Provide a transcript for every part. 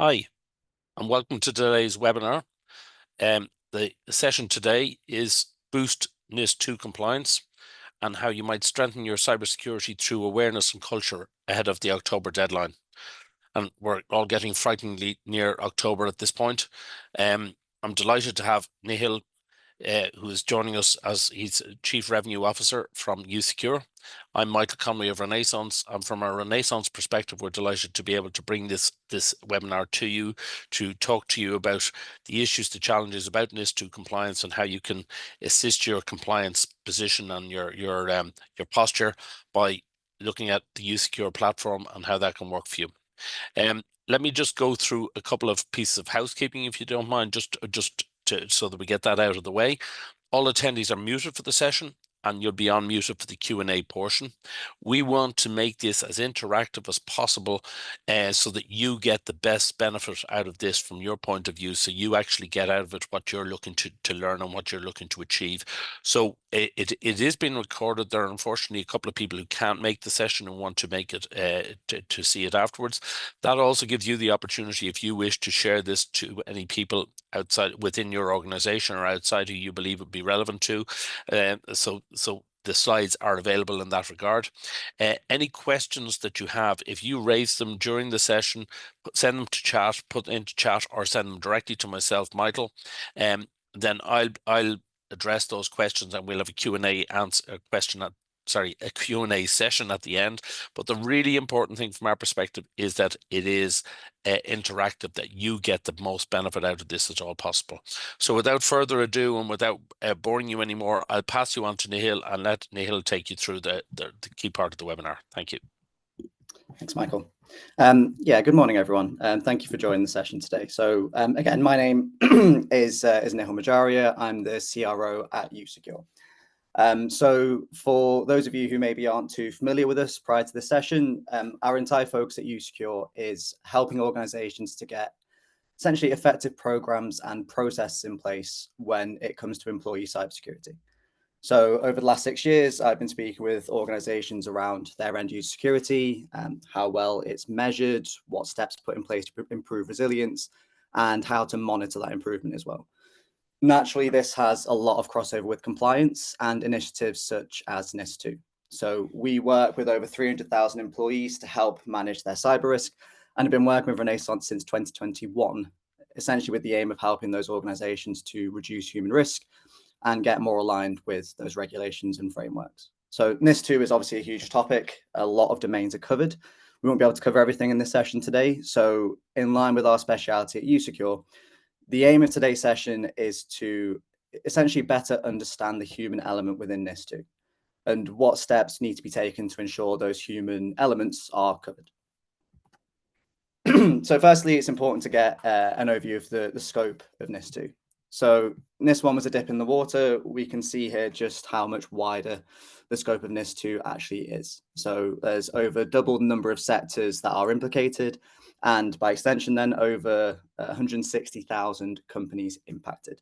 Hi, and welcome to today's webinar. The session today is Boost NIS2 Compliance and how you might strengthen your cybersecurity through awareness and culture ahead of the October deadline. And we're all getting frighteningly near October at this point. I'm delighted to have Nihil, who is joining us as he's Chief Revenue Officer from usecure. I'm Michael Conway of Renaissance, and from a Renaissance perspective, we're delighted to be able to bring this webinar to you to talk to you about the issues, the challenges about NIS2 compliance, and how you can assist your compliance position and your posture by looking at the usecure platform and how that can work for you. Let me just go through a couple of pieces of housekeeping, if you don't mind, so that we get that out of the way. All attendees are muted for the session, and you'll be unmuted for the Q&A portion. We want to make this as interactive as possible so that you get the best benefit out of this from your point of view, so you actually get out of it what you're looking to learn and what you're looking to achieve. So it is being recorded. There are unfortunately a couple of people who can't make the session and want to make it to see it afterwards. That also gives you the opportunity, if you wish, to share this to any people outside within your organization or outside who you believe would be relevant to. So the slides are available in that regard. Any questions that you have, if you raise them during the session, send them to chat, put into chat, or send them directly to myself, Michael. Then I'll address those questions, and we'll have a Q&A a Q&A session at the end. But the really important thing from our perspective is that it is interactive, that you get the most benefit out of this as all possible. So without further ado, and without boring you anymore, I'll pass you on to Nihil and let Nihil take you through the key part of the webinar. Thank you. Thanks, Michael. Good morning, everyone. Thank you for joining the session today. So again, my name is Nihil Majaria. I'm the CRO at usecure. So for those of you who maybe aren't too familiar with us prior to the session, our entire focus at usecure is helping organizations to get essentially effective programs and processes in place when it comes to employee cybersecurity. So over the last 6 years, I've been speaking with organizations around their end user security, how well it's measured, what steps put in place to improve resilience, and how to monitor that improvement as well. Naturally, this has a lot of crossover with compliance and initiatives such as NIS2. So we work with over 300,000 employees to help manage their cyber risk, and have been working with Renaissance since 2021, essentially with the aim of helping those organizations to reduce human risk and get more aligned with those regulations and frameworks. So NIS2 is obviously a huge topic. A lot of domains are covered. We won't be able to cover everything in this session today. So in line with our speciality at usecure, the aim of today's session is to essentially better understand the human element within NIS2 and what steps need to be taken to ensure those human elements are covered. So firstly, it's important to get an overview of the scope of NIS2. So NIS1 was a dip in the water. We can see here just how much wider the scope of NIS2 actually is. So there's over double the number of sectors that are implicated, and by extension then over 160,000 companies impacted.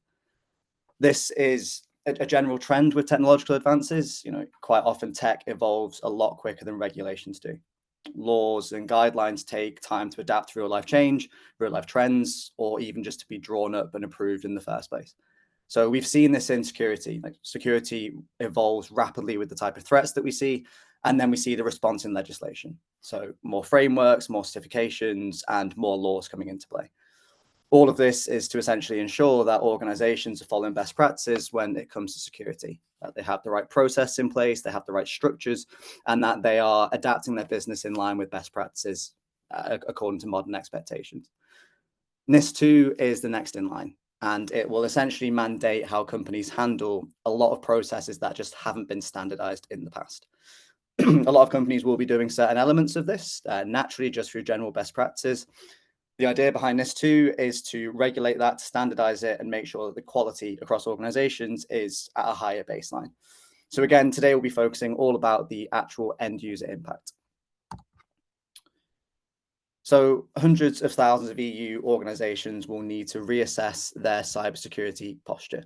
This is a general trend with technological advances. Quite often tech evolves a lot quicker than regulations do. Laws and guidelines take time to adapt to real life change, real life trends, or even just to be drawn up and approved in the first place. So we've seen this in security. Security evolves rapidly with the type of threats that we see, and then we see the response in legislation. So more frameworks, more certifications, and more laws coming into play. All of this is to essentially ensure that organizations are following best practices when it comes to security, that they have the right process in place, they have the right structures, and that they are adapting their business in line with best practices according to modern expectations. NIS2 is the next in line, and it will essentially mandate how companies handle a lot of processes that just haven't been standardized in the past. A lot of companies will be doing certain elements of this naturally just through general best practices. The idea behind NIS2 is to regulate that, standardize it, and make sure that the quality across organizations is at a higher baseline. So again, today we'll be focusing all about the actual end user impact. So hundreds of thousands of EU organizations will need to reassess their cybersecurity posture.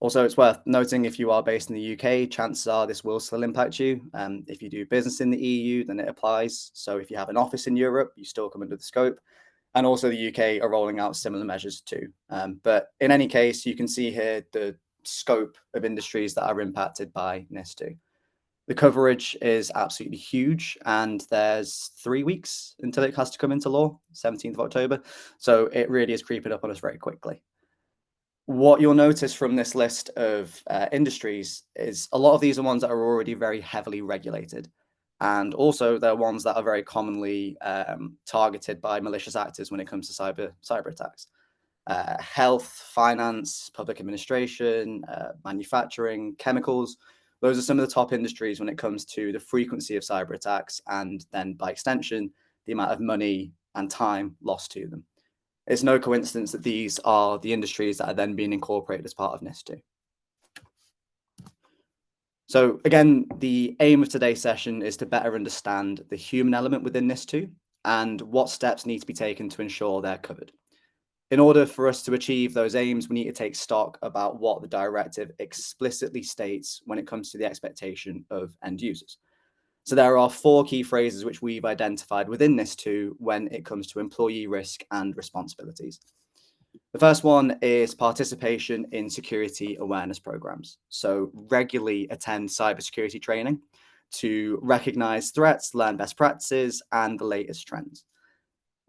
Also, it's worth noting, if you are based in the UK, chances are this will still impact you. If you do business in the EU, then it applies. So if you have an office in Europe, you still come under the scope. And also the UK are rolling out similar measures too. But in any case, you can see here the scope of industries that are impacted by NIS2. The coverage is absolutely huge, and there's 3 weeks until it has to come into law, 17th of October. So it really is creeping up on us very quickly. What you'll notice from this list of industries is a lot of these are ones that are already very heavily regulated. And also they're ones that are very commonly targeted by malicious actors when it comes to cyber attacks. Health, finance, public administration, manufacturing, chemicals. Those are some of the top industries when it comes to the frequency of cyber attacks and then by extension, the amount of money and time lost to them. It's no coincidence that these are the industries that are then being incorporated as part of NIS2. So again, the aim of today's session is to better understand the human element within NIS2 and what steps need to be taken to ensure they're covered. In order for us to achieve those aims, we need to take stock about what the directive explicitly states when it comes to the expectation of end users. So there are 4 key phrases which we've identified within NIS2 when it comes to employee risk and responsibilities. The first one is participation in security awareness programs. So regularly attend cybersecurity training to recognize threats, learn best practices, and the latest trends.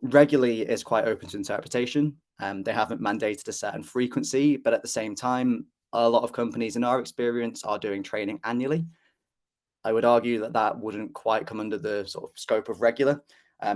Regularly is quite open to interpretation. They haven't mandated a certain frequency, but at the same time, a lot of companies in our experience are doing training annually. I would argue that that wouldn't quite come under the sort of scope of regular.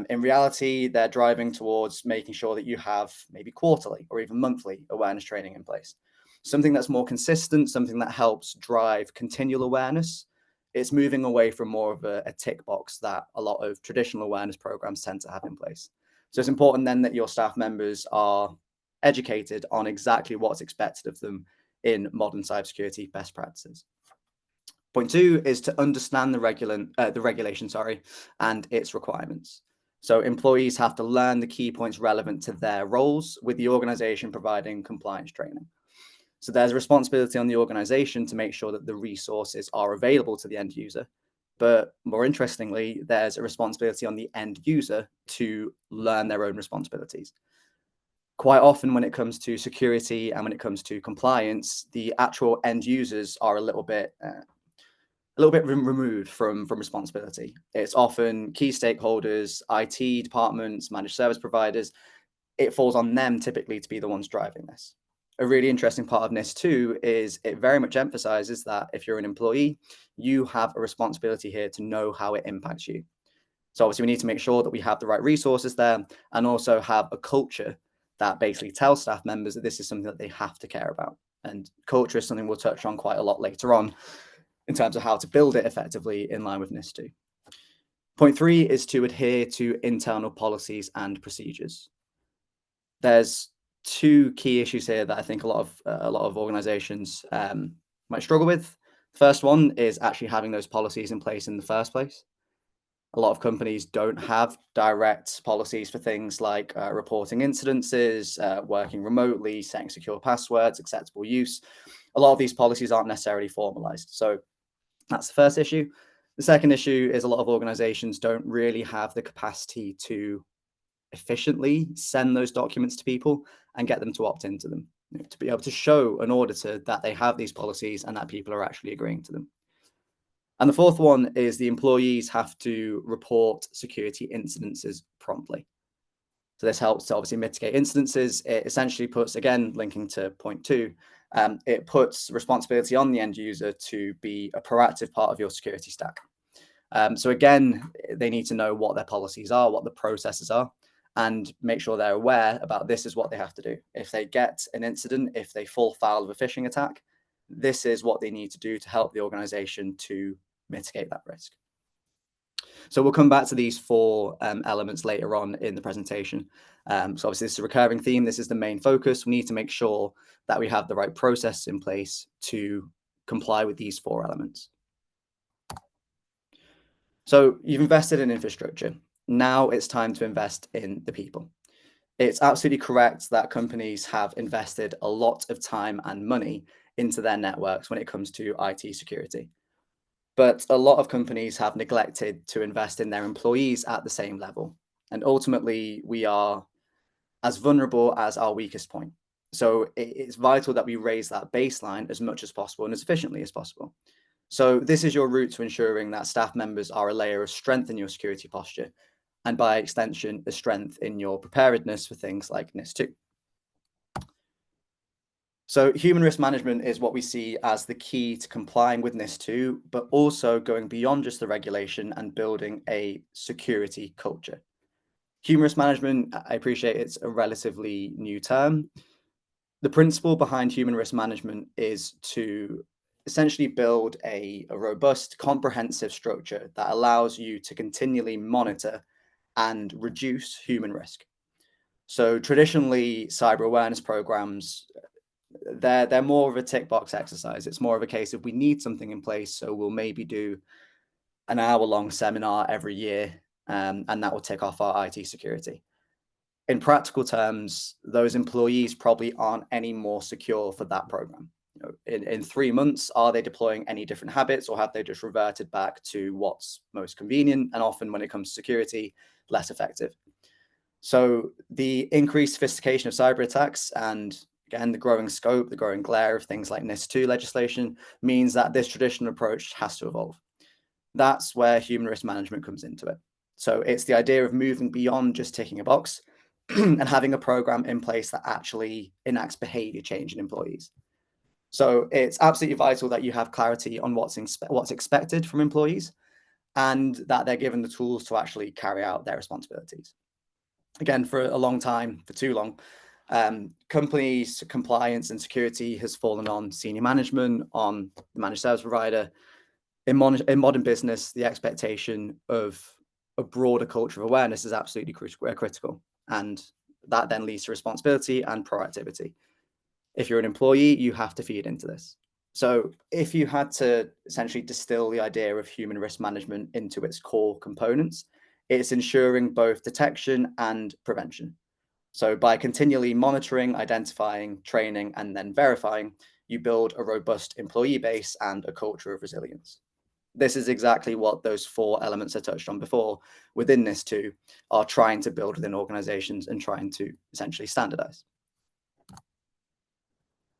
In reality, they're driving towards making sure that you have maybe quarterly or even monthly awareness training in place. Something that's more consistent, something that helps drive continual awareness. It's moving away from more of a tick box that a lot of traditional awareness programs tend to have in place. So it's important then that your staff members are educated on exactly what's expected of them in modern cybersecurity best practices. Point 2 is to understand the regulation, and its requirements. So employees have to learn the key points relevant to their roles, with the organization providing compliance training. So there's a responsibility on the organization to make sure that the resources are available to the end user. But more interestingly, there's a responsibility on the end user to learn their own responsibilities. Quite often when it comes to security and when it comes to compliance, the actual end users are a little bit removed from responsibility. It's often key stakeholders, IT departments, managed service providers. It falls on them typically to be the ones driving this. A really interesting part of NIS2 is it very much emphasizes that if you're an employee, you have a responsibility here to know how it impacts you. So obviously we need to make sure that we have the right resources there and also have a culture that basically tells staff members that this is something that they have to care about. And culture is something we'll touch on quite a lot later on in terms of how to build it effectively in line with NIS2. Point 3 is to adhere to internal policies and procedures. There's 2 key issues here that I think a lot of organizations might struggle with. The first one is actually having those policies in place in the first place. A lot of companies don't have direct policies for things like reporting incidences, working remotely, setting secure passwords, acceptable use. A lot of these policies aren't necessarily formalized. So that's the first issue. The second issue is a lot of organizations don't really have the capacity to efficiently send those documents to people and get them to opt into them, to be able to show an auditor that they have these policies and that people are actually agreeing to them. And the fourth one is the employees have to report security incidences promptly. So this helps to obviously mitigate incidences. It essentially puts, again, linking to point 2, it puts responsibility on the end user to be a proactive part of your security stack. So again, they need to know what their policies are, what the processes are, and make sure they're aware about this is what they have to do. If they get an incident, if they fall foul of a phishing attack, this is what they need to do to help the organization to mitigate that risk. So we'll come back to these 4 elements later on in the presentation. So obviously this is a recurring theme. This is the main focus. We need to make sure that we have the right process in place to comply with these 4 elements. So you've invested in infrastructure. Now it's time to invest in the people. It's absolutely correct that companies have invested a lot of time and money into their networks when it comes to IT security. But a lot of companies have neglected to invest in their employees at the same level. And ultimately, we are as vulnerable as our weakest point. So it's vital that we raise that baseline as much as possible and as efficiently as possible. So this is your route to ensuring that staff members are a layer of strength in your security posture, and by extension, a strength in your preparedness for things like NIS2. So human risk management is what we see as the key to complying with NIS2, but also going beyond just the regulation and building a security culture. Human risk management, I appreciate it's a relatively new term. The principle behind human risk management is to essentially build a robust, comprehensive structure that allows you to continually monitor and reduce human risk. So traditionally, cyber awareness programs, they're more of a tick box exercise. It's more of a case of we need something in place, so we'll maybe do an hour-long seminar every year, and that will tick off our IT security. In practical terms, those employees probably aren't any more secure for that program. You know, in 3 months, are they deploying any different habits, or have they just reverted back to what's most convenient, and often when it comes to security, less effective? So the increased sophistication of cyber attacks and, again, the growing scope, the growing glare of things like NIS2 legislation means that this traditional approach has to evolve. That's where human risk management comes into it. So it's the idea of moving beyond just ticking a box and having a program in place that actually enacts behavior change in employees. So it's absolutely vital that you have clarity on what's expected from employees, and that they're given the tools to actually carry out their responsibilities. Again, for a long time, for too long, companies' compliance and security has fallen on senior management, on the managed service provider. In modern business, the expectation of a broader culture of awareness is absolutely critical. And that then leads to responsibility and proactivity. If you're an employee, you have to feed into this. So if you had to essentially distill the idea of human risk management into its core components, it's ensuring both detection and prevention. So by continually monitoring, identifying, training, and then verifying, you build a robust employee base and a culture of resilience. This is exactly what those 4 elements I touched on before within NIS2 are trying to build within organizations and trying to essentially standardize.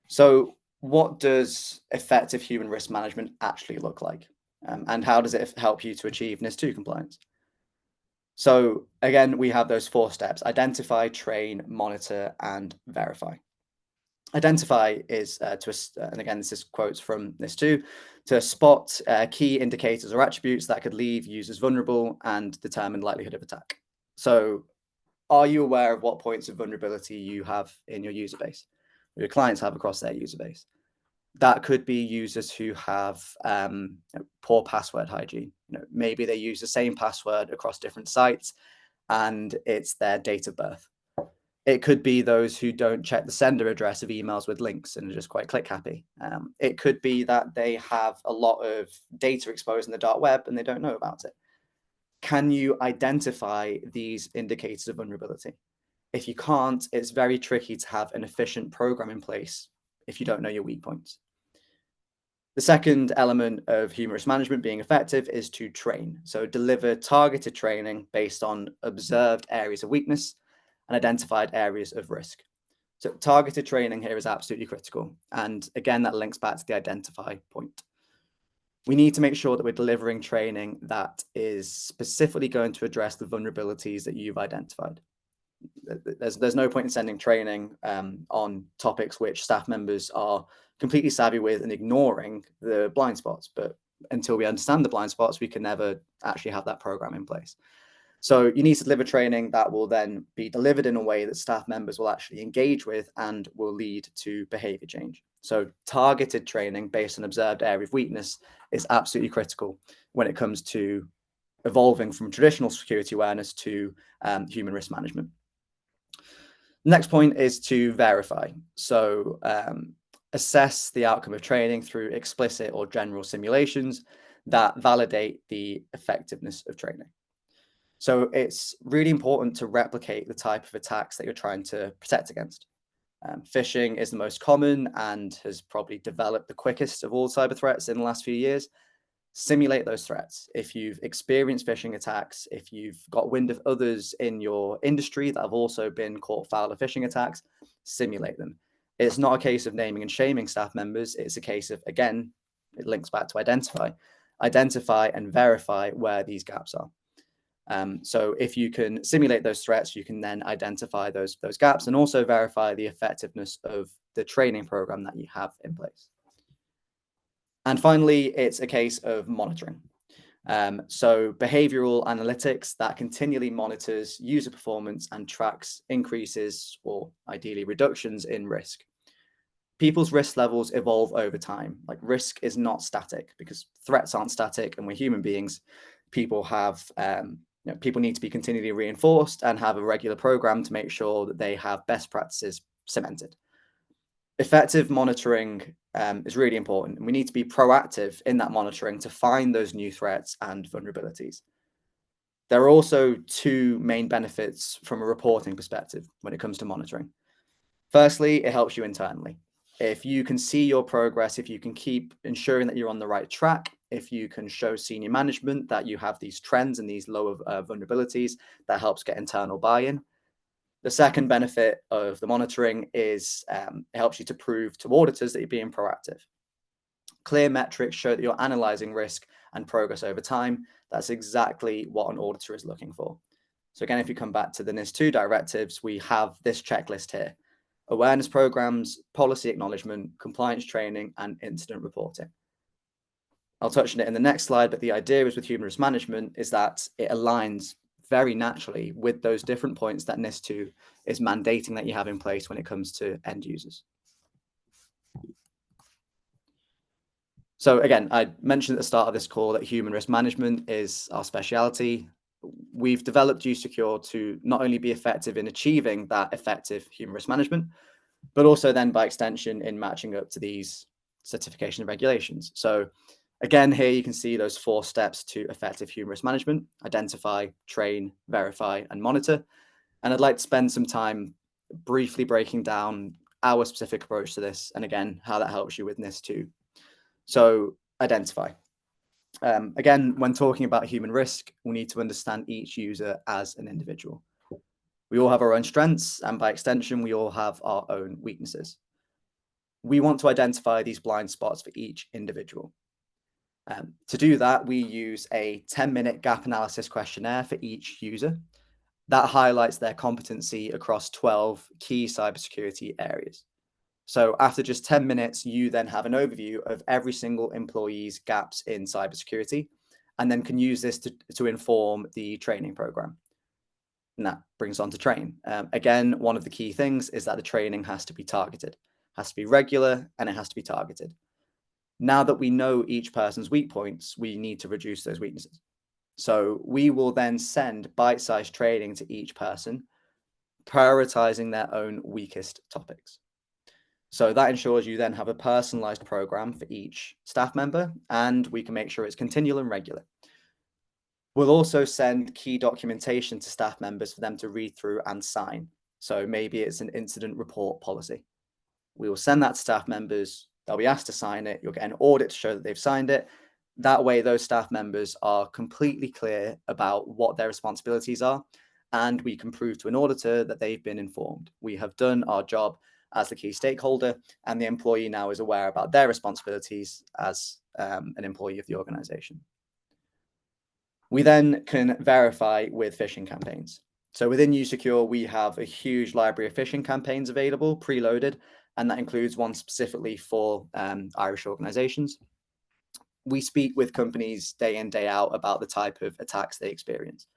So what does effective human risk management actually look like? And how does it help you to achieve NIS2 compliance? So again, we have those 4 steps: identify, train, monitor, and verify. Identify is and again, this is quotes from NIS2, to spot key indicators or attributes that could leave users vulnerable and determine likelihood of attack. So are you aware of what points of vulnerability you have in your user base, your clients have across their user base? That could be users who have poor password hygiene. Maybe they use the same password across different sites and it's their date of birth. It could be those who don't check the sender address of emails with links and are just quite click happy. It could be that they have a lot of data exposed in the dark web and they don't know about it. Can you identify these indicators of vulnerability? If you can't, it's very tricky to have an efficient program in place if you don't know your weak points. The second element of human risk management being effective is to train. So deliver targeted training based on observed areas of weakness and identified areas of risk. So targeted training here is absolutely critical. And again, that links back to the identify point. We need to make sure that we're delivering training that is specifically going to address the vulnerabilities that you've identified. There's no point in sending training on topics which staff members are completely savvy with and ignoring the blind spots. But until we understand the blind spots, we can never actually have that program in place. So you need to deliver training that will then be delivered in a way that staff members will actually engage with and will lead to behavior change. So targeted training based on observed area of weakness is absolutely critical when it comes to evolving from traditional security awareness to human risk management. The next point is to verify. So assess the outcome of training through explicit or general simulations that validate the effectiveness of training. So it's really important to replicate the type of attacks that you're trying to protect against. Phishing is the most common and has probably developed the quickest of all cyber threats in the last few years. Simulate those threats. If you've experienced phishing attacks, if you've got wind of others in your industry that have also been caught foul of phishing attacks, simulate them. It's not a case of naming and shaming staff members. It's a case of, again, it links back to identify and verify where these gaps are. So if you can simulate those threats, you can then identify those gaps and also verify the effectiveness of the training program that you have in place. And finally, it's a case of monitoring. So behavioral analytics that continually monitors user performance and tracks increases or ideally reductions in risk. People's risk levels evolve over time. Like, risk is not static because threats aren't static, and we're human beings. People have people need to be continually reinforced and have a regular program to make sure that they have best practices cemented. Effective monitoring is really important, and we need to be proactive in that monitoring to find those new threats and vulnerabilities. There are also two main benefits from a reporting perspective when it comes to monitoring. Firstly, it helps you internally. If you can see your progress, if you can keep ensuring that you're on the right track, if you can show senior management that you have these trends and these lower vulnerabilities, that helps get internal buy-in. The second benefit of the monitoring is it helps you to prove to auditors that you're being proactive. Clear metrics show that you're analyzing risk and progress over time. That's exactly what an auditor is looking for. So again, if you come back to the NIS2 directives, we have this checklist here: awareness programs, policy acknowledgement, compliance training, and incident reporting. I'll touch on it in the next slide, but the idea is with human risk management is that it aligns very naturally with those different points that NIS2 is mandating that you have in place when it comes to end users. So again, I mentioned at the start of this call that human risk management is our specialty. We've developed usecure to not only be effective in achieving that effective human risk management, but also then by extension in matching up to these certification regulations. So again, here you can see those 4 steps to effective human risk management: identify, train, verify, and monitor. And I'd like to spend some time briefly breaking down our specific approach to this, and again, how that helps you with NIS2. So identify. Again, when talking about human risk, we need to understand each user as an individual. We all have our own strengths, and by extension, we all have our own weaknesses. We want to identify these blind spots for each individual. To do that, we use a 10-minute gap analysis questionnaire for each user that highlights their competency across 12 key cybersecurity areas. So after just 10 minutes, you then have an overview of every single employee's gaps in cybersecurity, and then can use this to inform the training program. And that brings on to train. Again, one of the key things is that the training has to be targeted, has to be regular, and it has to be targeted. Now that we know each person's weak points, we need to reduce those weaknesses. So we will then send bite-sized training to each person, prioritizing their own weakest topics. So that ensures you then have a personalized program for each staff member, and we can make sure it's continual and regular. We'll also send key documentation to staff members for them to read through and sign. So maybe it's an incident report policy. We will send that to staff members. They'll be asked to sign it. You'll get an audit to show that they've signed it. That way, those staff members are completely clear about what their responsibilities are, and we can prove to an auditor that they've been informed. We have done our job as the key stakeholder, and the employee now is aware about their responsibilities as an employee of the organization. We then can verify with phishing campaigns. So within usecure, we have a huge library of phishing campaigns available, preloaded, and that includes one specifically for Irish organizations. We speak with companies day in, day out about the type of attacks they experience.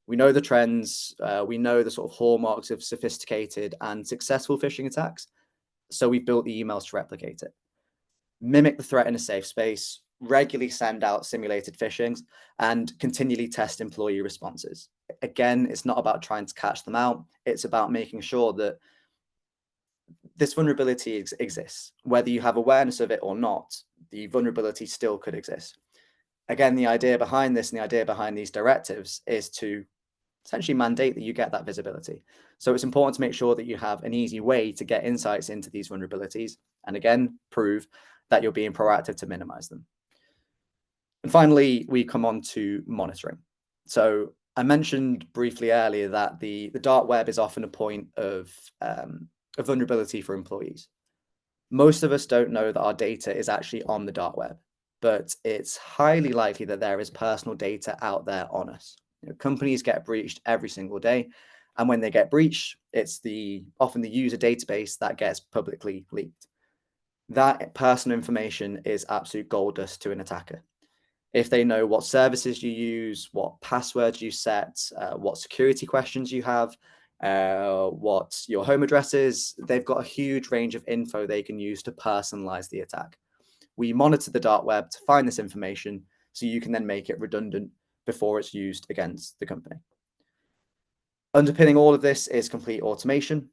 We know the trends, we know the sort of hallmarks of sophisticated and successful phishing attacks, so we've built the emails to replicate it. Mimic the threat in a safe space, regularly send out simulated phishings, and continually test employee responses. Again, it's not about trying to catch them out, it's about making sure that this vulnerability exists. Whether you have awareness of it or not, the vulnerability still could exist. Again, the idea behind this and the idea behind these directives is to essentially mandate that you get that visibility. So it's important to make sure that you have an easy way to get insights into these vulnerabilities, and again, prove that you're being proactive to minimize them. And finally, we come on to monitoring. So I mentioned briefly earlier that the dark web is often a point of vulnerability for employees. Most of us don't know that our data is actually on the dark web, but it's highly likely that there is personal data out there on us. Companies get breached every single day, and when they get breached, it's often the user database that gets publicly leaked. That personal information is absolute gold dust to an attacker. If they know what services you use, what passwords you set, what security questions you have, what your home address is, they've got a huge range of info they can use to personalize the attack. We monitor the dark web to find this information so you can then make it redundant before it's used against the company. Underpinning all of this is complete automation.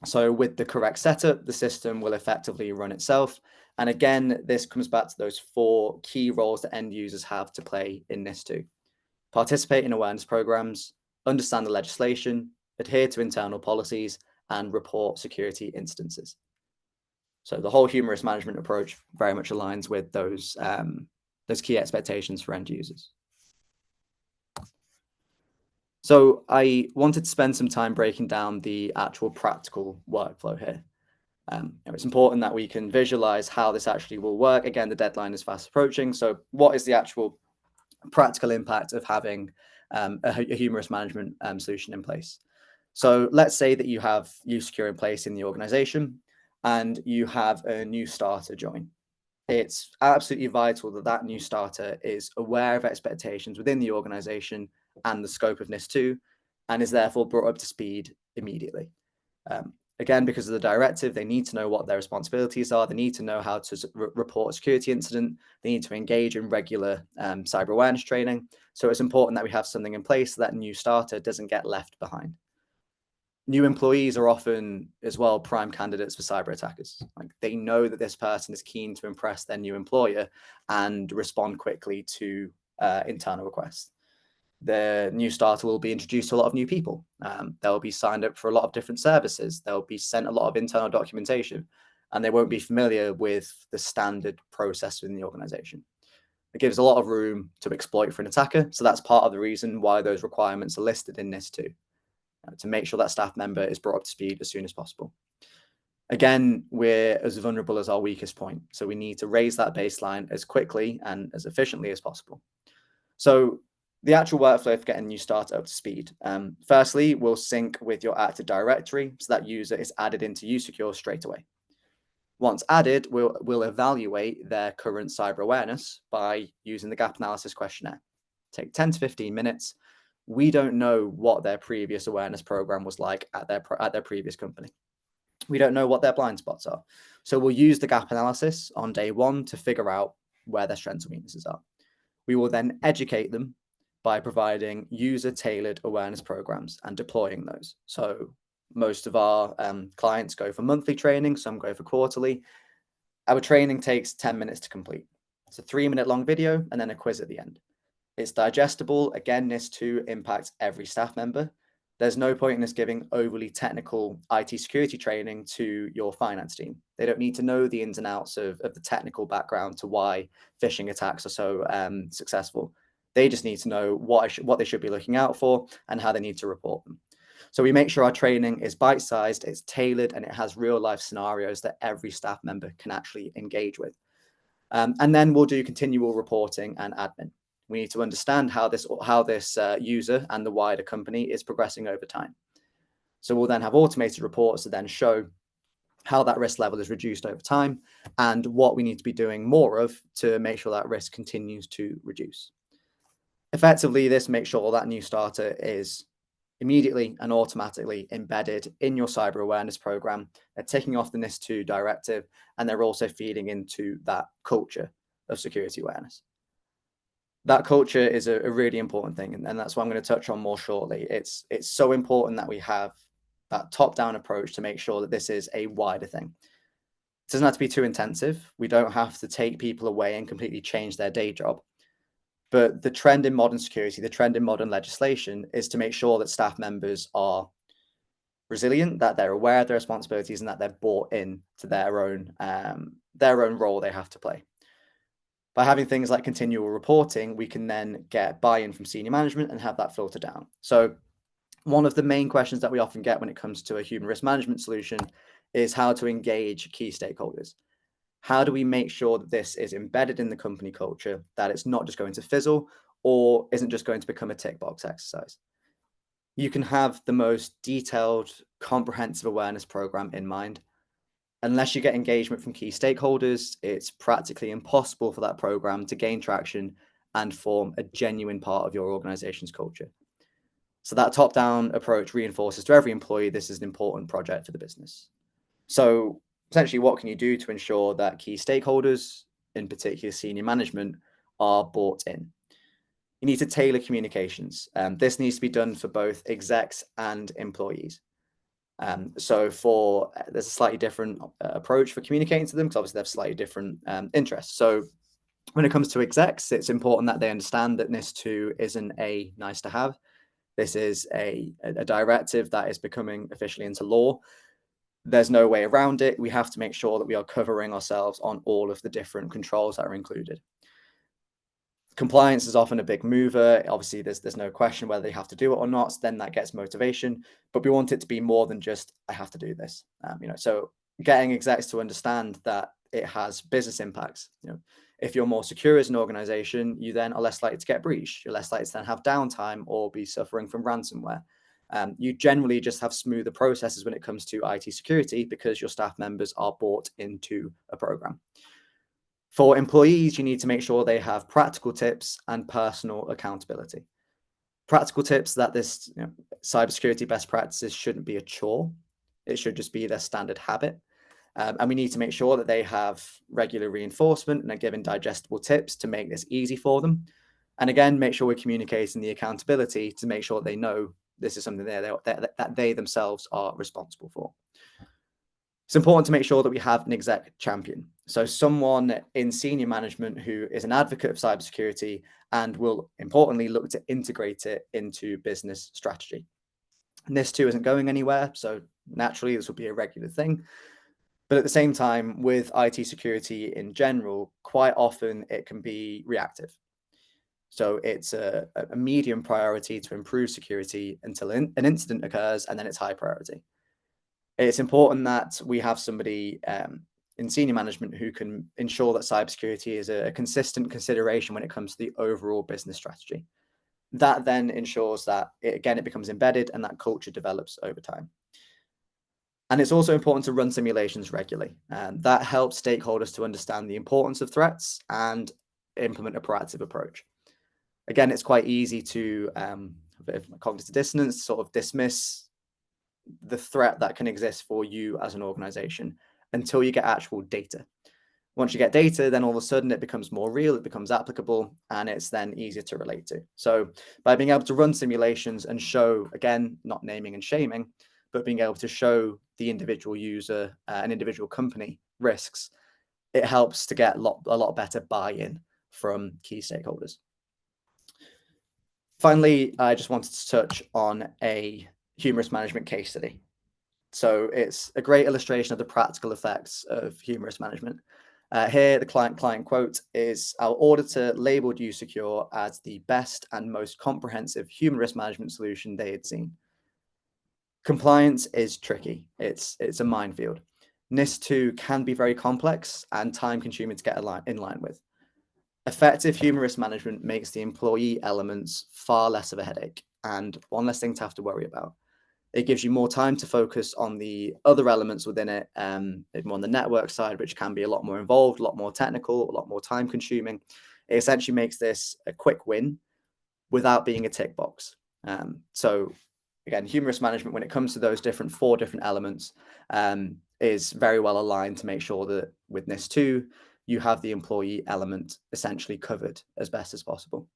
So with the correct setup, the system will effectively run itself. And again, this comes back to those 4 key roles that end users have to play in NIS2. Participate in awareness programs, understand the legislation, adhere to internal policies, and report security instances. So the whole human risk management approach very much aligns with those key expectations for end users. So I wanted to spend some time breaking down the actual practical workflow here. It's important that we can visualize how this actually will work. Again, the deadline is fast approaching. So what is the actual practical impact of having a human risk management solution in place? So let's say that you have usecure in place in the organization and you have a new starter join. It's absolutely vital that that new starter is aware of expectations within the organization and the scope of NIS2 and is therefore brought up to speed immediately. Again, because of the directive, they need to know what their responsibilities are. They need to know how to report a security incident. They need to engage in regular cyber awareness training. So it's important that we have something in place so that new starter doesn't get left behind. New employees are often as well prime candidates for cyber attackers. Like they know that this person is keen to impress their new employer and respond quickly to internal requests. The new starter will be introduced to a lot of new people. They'll be signed up for a lot of different services. They'll be sent a lot of internal documentation, and they won't be familiar with the standard process within the organization. It gives a lot of room to exploit for an attacker. So that's part of the reason why those requirements are listed in NIS2, to make sure that staff member is brought up to speed as soon as possible. Again, we're as vulnerable as our weakest point. So we need to raise that baseline as quickly and as efficiently as possible. So the actual workflow for getting a new starter up to speed. Firstly, we'll sync with your Active Directory so that user is added into usecure straight away. Once added, we'll evaluate their current cyber awareness by using the gap analysis questionnaire. Take 10 to 15 minutes. We don't know what their previous awareness program was like at their previous company. We don't know what their blind spots are. So we'll use the gap analysis on day 1 to figure out where their strengths and weaknesses are. We will then educate them by providing user-tailored awareness programs and deploying those. So most of our clients go for monthly training, some go for quarterly. Our training takes 10 minutes to complete. It's a 3-minute long video and then a quiz at the end. It's digestible. Again, NIS2 impacts every staff member. There's no point in us giving overly technical IT security training to your finance team. They don't need to know the ins and outs of the technical background to why phishing attacks are so successful. They just need to know what they should be looking out for and how they need to report them. So we make sure our training is bite-sized, it's tailored, and it has real-life scenarios that every staff member can actually engage with. And then we'll do continual reporting and admin. We need to understand how this user and the wider company is progressing over time. So we'll then have automated reports to then show how that risk level is reduced over time and what we need to be doing more of to make sure that risk continues to reduce. Effectively, this makes sure that new starter is immediately and automatically embedded in your cyber awareness program. They're ticking off the NIS2 directive, and they're also feeding into that culture of security awareness. That culture is a really important thing, and that's what I'm going to touch on more shortly. It's so important that we have that top-down approach to make sure that this is a wider thing. It doesn't have to be too intensive. We don't have to take people away and completely change their day job. But the trend in modern security, the trend in modern legislation is to make sure that staff members are resilient, that they're aware of their responsibilities, and that they're bought in to their own role they have to play. By having things like continual reporting, we can then get buy-in from senior management and have that filter down. So one of the main questions that we often get when it comes to a human risk management solution is how to engage key stakeholders. How do we make sure that this is embedded in the company culture, that it's not just going to fizzle or isn't just going to become a tick box exercise? You can have the most detailed, comprehensive awareness program in mind. Unless you get engagement from key stakeholders, it's practically impossible for that program to gain traction and form a genuine part of your organization's culture. So that top-down approach reinforces to every employee this is an important project for the business. So essentially, what can you do to ensure that key stakeholders, in particular senior management, are bought in? You need to tailor communications. This needs to be done for both execs and employees. So there's a slightly different approach for communicating to them because obviously they have slightly different interests. So when it comes to execs, it's important that they understand that NIS2 isn't a nice to have. This is a directive that is becoming officially into law. There's no way around it. We have to make sure that we are covering ourselves on all of the different controls that are included. Compliance is often a big mover. Obviously, there's no question whether they have to do it or not. So then that gets motivation. But we want it to be more than just I have to do this. So getting execs to understand that it has business impacts. If you're more secure as an organization, you then are less likely to get breached. You're less likely to then have downtime or be suffering from ransomware. You generally just have smoother processes when it comes to IT security because your staff members are bought into a program. For employees, you need to make sure they have practical tips and personal accountability. Practical tips that this cybersecurity best practices shouldn't be a chore. It should just be their standard habit. And we need to make sure that they have regular reinforcement and are given digestible tips to make this easy for them. And again, make sure we're communicating the accountability to make sure they know this is something that they themselves are responsible for. It's important to make sure that we have an exec champion. So someone in senior management who is an advocate of cybersecurity and will importantly look to integrate it into business strategy. NIS2 isn't going anywhere, so naturally this will be a regular thing. But at the same time, with IT security in general, quite often it can be reactive. So it's a medium priority to improve security until an incident occurs, and then it's high priority. It's important that we have somebody in senior management who can ensure that cybersecurity is a consistent consideration when it comes to the overall business strategy. That then ensures that, it becomes embedded and that culture develops over time. And it's also important to run simulations regularly. That helps stakeholders to understand the importance of threats and implement a proactive approach. Again, it's quite easy to, cognitive dissonance, sort of dismiss the threat that can exist for you as an organization until you get actual data. Once you get data, then all of a sudden it becomes more real, it becomes applicable, and it's then easier to relate to. So by being able to run simulations and show, again, not naming and shaming, but being able to show the individual user, an individual company risks, it helps to get a lot better buy-in from key stakeholders. Finally, I just wanted to touch on a humorous management case study. So it's a great illustration of the practical effects of humorous management. Here, the client quote is, "Our auditor labeled usecure as the best and most comprehensive human risk management solution they had seen." Compliance is tricky. It's a minefield. NIS2 can be very complex and time-consuming to get in line with. Effective human risk management makes the employee elements far less of a headache and one less thing to have to worry about. It gives you more time to focus on the other elements within it, more on the network side, which can be a lot more involved, a lot more technical, a lot more time consuming. It essentially makes this a quick win without being a tick box. So again, humorous management, when it comes to those four different elements, is very well aligned to make sure that with NIS2, you have the employee element essentially covered as best as possible.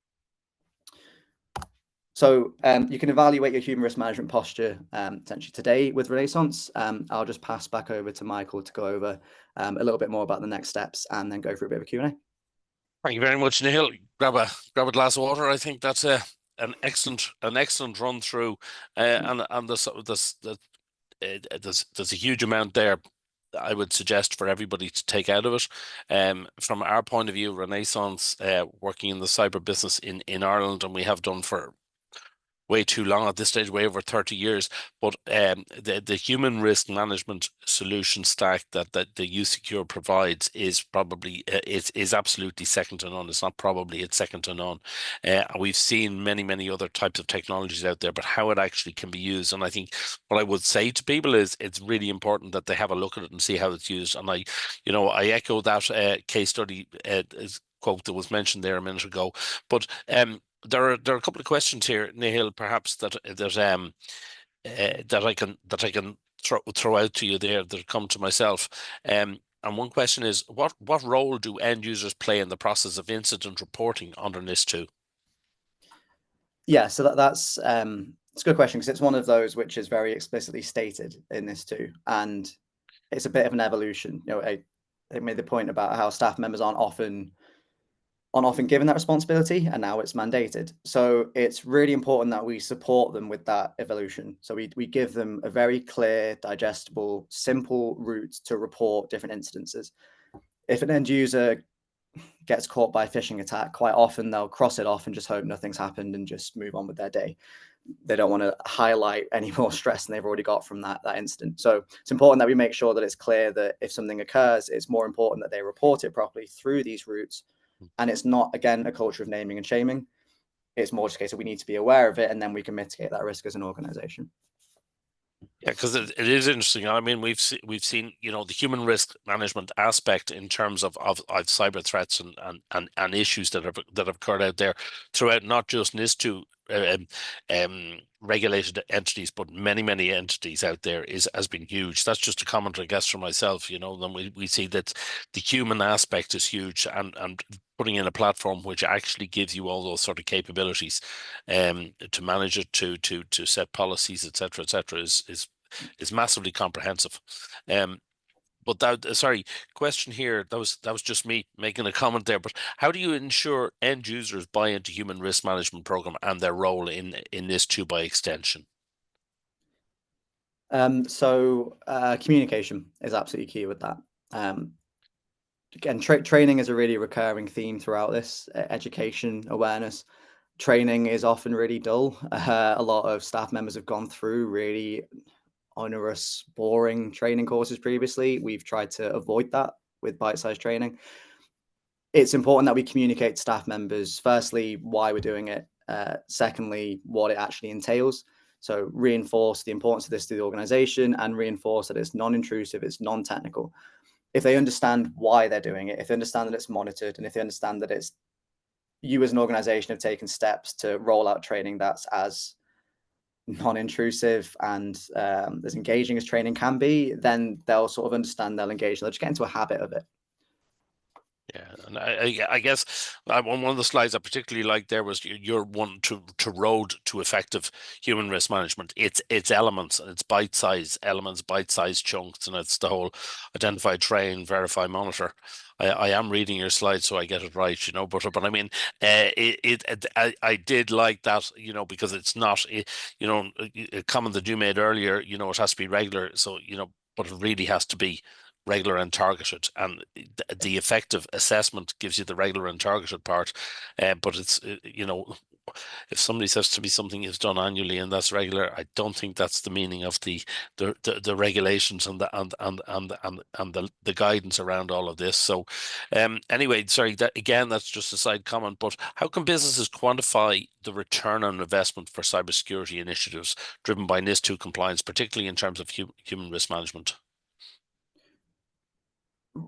So you can evaluate your humorous management posture essentially today with Renaissance. I'll just pass back over to Michael to go over a little bit more about the next steps and then go through a bit of a Q&A. Thank you very much, Neil. Grab a glass of water. I think that's an excellent run through, and there's a huge amount there I would suggest for everybody to take out of it. From our point of view, Renaissance, working in the cyber business in Ireland, and we have done for way too long at this stage, way over 30 years. But the human risk management solution stack that the usecure provides is probably is absolutely second to none. It's not probably, it's second to none. We've seen many other types of technologies out there, but how it actually can be used. And I think what I would say to people is it's really important that they have a look at it and see how it's used. And I echo that case study quote that was mentioned there a minute ago. But there are a couple of questions here, Nihil, perhaps that I can throw out to you there that come to myself. And one question is, what role do end users play in the process of incident reporting under NIS2? Yeah, so that's it's a good question, because it's one of those which is very explicitly stated in NIS2, and it's a bit of an evolution. I made the point about how staff members aren't often given that responsibility, and now it's mandated. So it's really important that we support them with that evolution. So we give them a very clear, digestible, simple route to report different incidences. If an end user gets caught by a phishing attack, quite often they'll cross it off and just hope nothing's happened and just move on with their day. They don't want to highlight any more stress than they've already got from that incident. So it's important that we make sure that it's clear that if something occurs, it's more important that they report it properly through these routes. And it's not, again, a culture of naming and shaming. It's more just a case of we need to be aware of it, and then we can mitigate that risk as an organization. Yeah, because it is interesting. I mean, we've seen the human risk management aspect in terms of cyber threats and issues that have occurred out there throughout, not just NIS2 regulated entities, but many entities out there has been huge. That's just a comment, I guess, for myself. Then we see that the human aspect is huge, and putting in a platform which actually gives you all those sort of capabilities to manage it, to set policies, etc., is massively comprehensive. But sorry, question here. That was just me making a comment there. But how do you ensure end users buy into human risk management program and their role in NIS2 by extension? So communication is absolutely key with that. Again, training is a really recurring theme throughout this. Education, awareness. Training is often really dull. A lot of staff members have gone through really onerous, boring training courses previously. We've tried to avoid that with bite-sized training. It's important that we communicate to staff members, firstly, why we're doing it. Secondly, what it actually entails. So reinforce the importance of this to the organization, and reinforce that it's non-intrusive, it's non-technical. If they understand why they're doing it, if they understand that it's monitored, and if they understand that it's you as an organization have taken steps to roll out training that's as non-intrusive and as engaging as training can be, then they'll sort of understand, they'll engage, they'll just get into a habit of it. Yeah, and I guess one of the slides I particularly liked there was your one to road to effective human risk management. It's elements, and it's bite-sized elements, bite-sized chunks, and it's the whole identify, train, verify, monitor. I am reading your slide, so I get it right, but I mean, I did like that, because it's not, a comment that you made earlier, it has to be regular, so, but it really has to be regular and targeted, and the effective assessment gives you the regular and targeted part. But it's if somebody says to me something is done annually and that's regular, I don't think that's the meaning of the regulations and the guidance around all of this. So anyway, sorry, that's just a side comment. But how can businesses quantify the return on investment for cybersecurity initiatives driven by NIS2 compliance, particularly in terms of human risk management?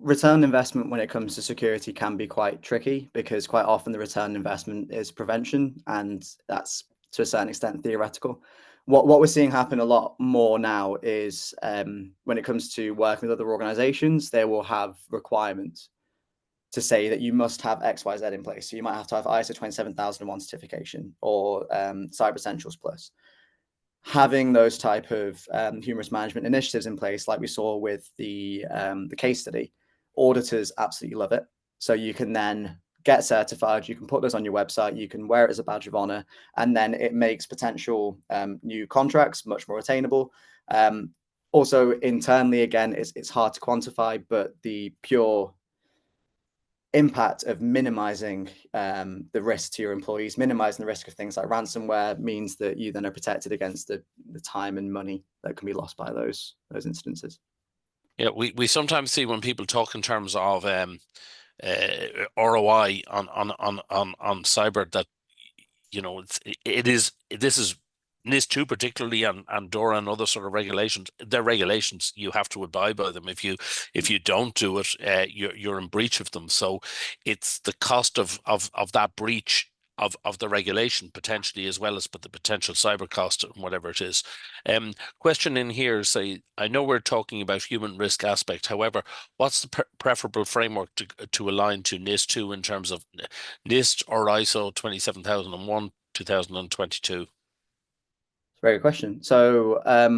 Return investment when it comes to security can be quite tricky, because quite often the return investment is prevention, and that's to a certain extent theoretical. What we're seeing happen a lot more now is when it comes to working with other organizations, they will have requirements to say that you must have XYZ in place. So you might have to have ISO 27001 certification, or Cyber Essentials Plus. Having those type of human risk management initiatives in place, like we saw with the case study, auditors absolutely love it. So you can then get certified, you can put those on your website, you can wear it as a badge of honor, and then it makes potential new contracts much more attainable. Also internally, again, it's hard to quantify, but the pure impact of minimizing the risk to your employees, minimizing the risk of things like ransomware, means that you then are protected against the time and money that can be lost by those incidences. Yeah, we sometimes see when people talk in terms of ROI on cyber that this is NIS2 particularly, and DORA and other sort of regulations. They're regulations. You have to abide by them. If you don't do it, you're in breach of them. So it's the cost of that breach of the regulation potentially, as well as but the potential cyber cost and whatever it is. Question in here, say, I know we're talking about human risk aspect. However, what's the preferable framework to align to NIS2 in terms of NIST or ISO 27001 2022? Very good question. So a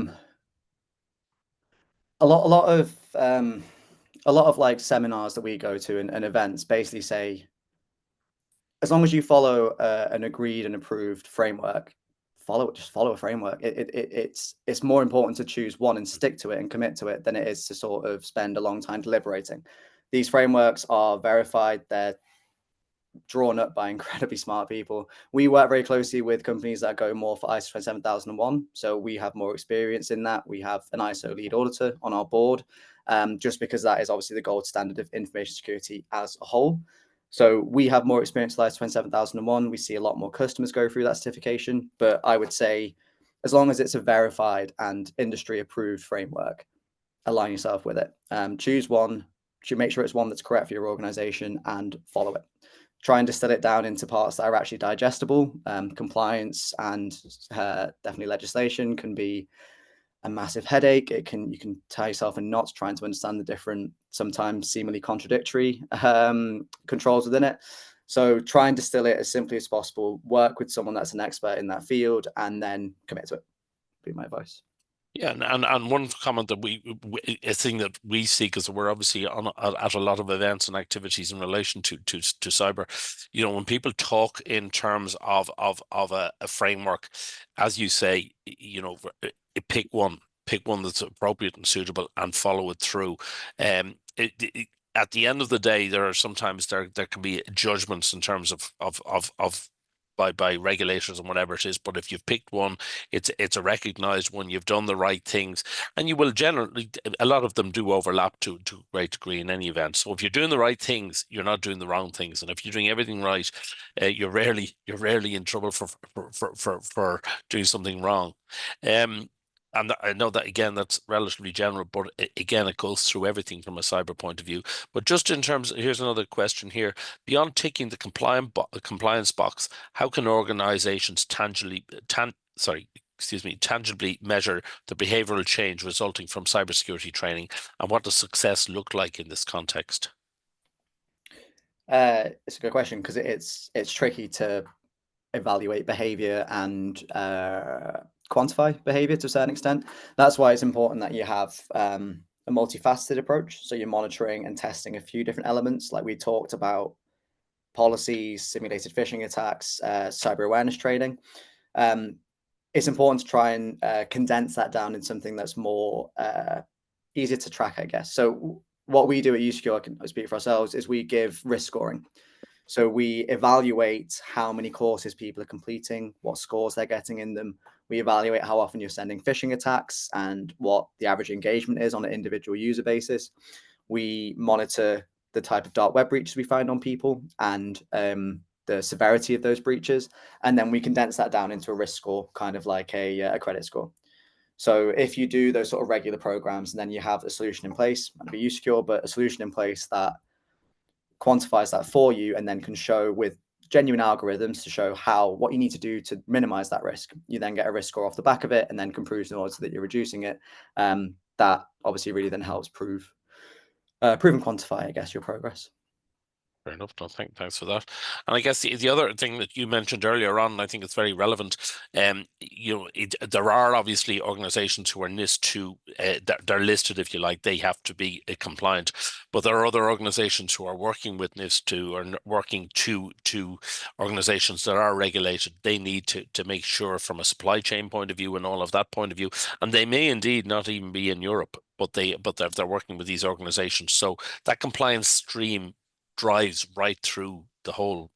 lot of like seminars that we go to and events basically say, as long as you follow an agreed and approved framework, just follow a framework. It's more important to choose one and stick to it and commit to it than it is to sort of spend a long time deliberating. These frameworks are verified, they're drawn up by incredibly smart people. We work very closely with companies that go more for ISO 27001. So we have more experience in that. We have an ISO lead auditor on our board, just because that is obviously the gold standard of information security as a whole. So we have more experience with ISO 27001. We see a lot more customers go through that certification. But I would say, as long as it's a verified and industry approved framework, align yourself with it. Choose one, should make sure it's one that's correct for your organization and follow it. Try and distill it down into parts that are actually digestible. Compliance and definitely legislation can be a massive headache. You can tie yourself in knots trying to understand the different, sometimes seemingly contradictory controls within it. So try and distill it as simply as possible. Work with someone that's an expert in that field, and then commit to it. Be my advice. Yeah, and one comment that a thing that we see, because we're obviously at a lot of events and activities in relation to cyber, when people talk in terms of a framework, as you say, pick one that's appropriate and suitable and follow it through. At the end of the day, there are sometimes there can be judgments in terms of by regulators and whatever it is. But if you've picked one, it's a recognized one. You've done the right things, and you will generally, a lot of them do overlap to a great degree in any event. So if you're doing the right things, you're not doing the wrong things, and if you're doing everything right, you're rarely in trouble for doing something wrong. And I know that, again, that's relatively general, but again, it goes through everything from a cyber point of view. But just in terms, here's another question here. Beyond ticking the compliance box, how can organizations tangibly measure the behavioral change resulting from cybersecurity training, and what does success look like in this context? It's a good question, because it's tricky to evaluate behavior and quantify behavior to a certain extent. That's why it's important that you have a multifaceted approach. So you're monitoring and testing a few different elements, like we talked about: policies, simulated phishing attacks, cyber awareness training. It's important to try and condense that down in something that's more easier to track, I guess. So what we do at usecure, I can speak for ourselves, is we give risk scoring. So we evaluate how many courses people are completing, what scores they're getting in them. We evaluate how often you're sending phishing attacks and what the average engagement is on an individual user basis. We monitor the type of dark web breaches we find on people and the severity of those breaches. And then we condense that down into a risk score, kind of like a credit score. So if you do those sort of regular programs, and then you have a solution in place, might be usecure, but a solution in place that quantifies that for you, and then can show with genuine algorithms to show what you need to do to minimize that risk. You then get a risk score off the back of it, and then can prove in order that you're reducing it. That obviously really then helps prove and quantify, I guess, your progress. Fair enough. No, thanks for that. And I guess the other thing that you mentioned earlier on, and I think it's very relevant, there are obviously organizations who are NIS2, they're listed, if you like, they have to be compliant, but there are other organizations who are working with NIS2 or working to organizations that are regulated. They need to make sure from a supply chain point of view and all of that point of view, and they may indeed not even be in Europe, but they're working with these organizations. So that compliance stream drives right through the whole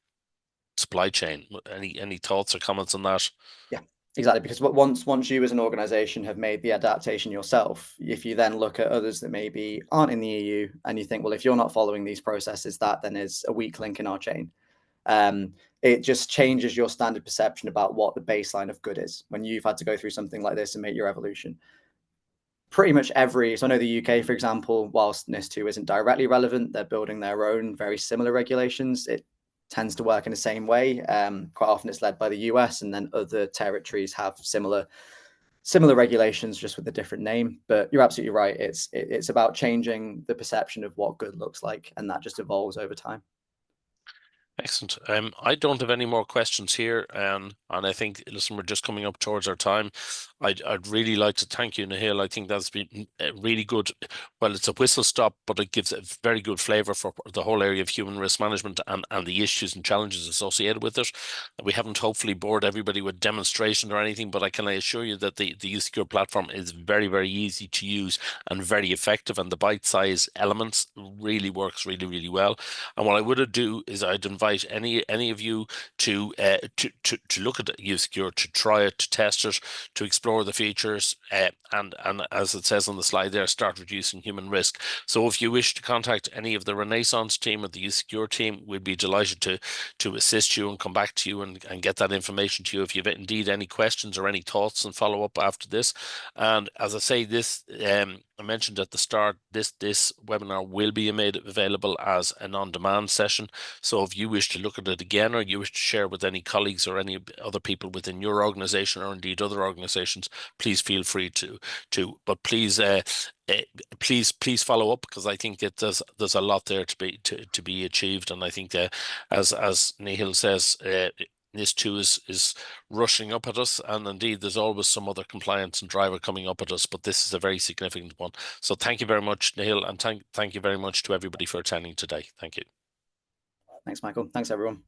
supply chain. Any thoughts or comments on that? Yeah, exactly. Because once you as an organization have made the adaptation yourself, if you then look at others that maybe aren't in the EU and you think, well, if you're not following these processes, that then is a weak link in our chain. It just changes your standard perception about what the baseline of good is when you've had to go through something like this and make your evolution. Pretty much every, so I know the UK, for example, whilst NIS2 isn't directly relevant, they're building their own very similar regulations. It tends to work in the same way. Quite often it's led by the US, and then other territories have similar regulations, just with a different name. But you're absolutely right. It's about changing the perception of what good looks like, and that just evolves over time. Excellent. I don't have any more questions here, and I think, listen, we're just coming up towards our time. I'd really like to thank you, Nahil. I think that's been really good. Well, it's a whistle stop, but it gives a very good flavour for the whole area of human risk management and the issues and challenges associated with it. We haven't hopefully bored everybody with demonstration or anything, but I can assure you that the usecure platform is very, very easy to use and very effective, and the bite-size elements really works really, really well. And what I would do is I'd invite any of you to look at usecure, to try it, to test it, to explore the features, and as it says on the slide there, start reducing human risk. So if you wish to contact any of the Renaissance team or the usecure team, we'd be delighted to assist you and come back to you and get that information to you if you've indeed any questions or any thoughts and follow up after this. And as I say, this I mentioned at the start, this webinar will be made available as an on-demand session. So if you wish to look at it again, or you wish to share with any colleagues or any other people within your organization, or indeed other organizations, please feel free to. But please, please follow up, because I think there's a lot there to be achieved, and I think as Nihil says, NIS2 is rushing up at us, and indeed there's always some other compliance and driver coming up at us, but this is a very significant one. So thank you very much, Nihil, and thank you very much to everybody for attending today. Thank you. Thanks, Michael. Thanks, everyone.